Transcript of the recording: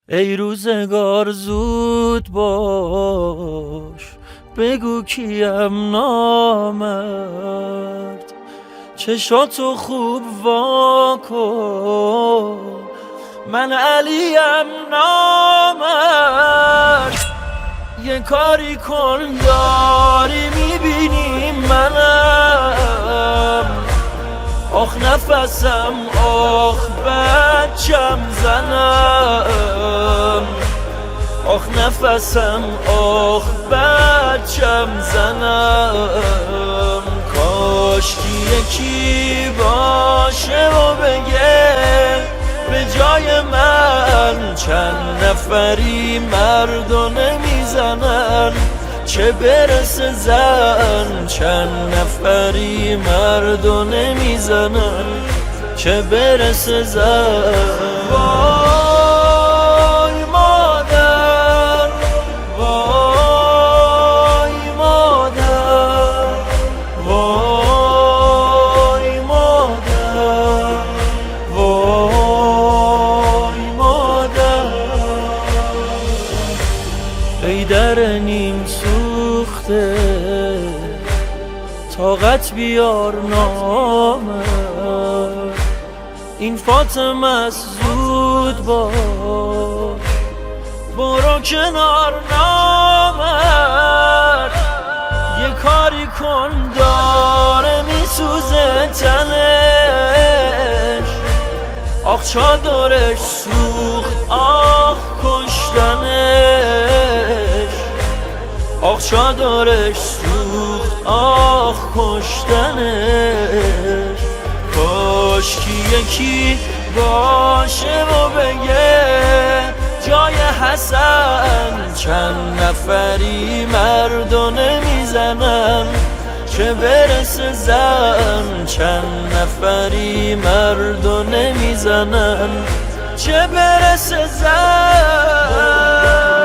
ای روزگار زود باش، بگو کیم نامرد. چشاتو خوب واکن، من علیم نامرد. یه کاری کن داری میبینی منم، آخ نفسم آخ بچم زنم، آخ نفسم آخ بچم زنم. کاش کی یکی باشه و بگه به جای من چند نفری مردو نمیزنن، چه برسه زن چند نفری مردو نمیزنن، چه برسه زن. وای مادر، وای مادر، وای مادر، وای مادر. ای در نیم سوخته طاقت بیار نامرد، این فاطمه است زود باش، برو کنار نامرد. یه کاری کن داره میسوزه تنش، آخ چادرش سوخت آخ کشتنش، آخ چادرش سوخت آخ کشتنش. کاش کی یکی باشه و بگه جای حسن چند نفری مردو نمیزنن، چه برسه زن چند نفری مردو نمیزنن، چه برسه زن.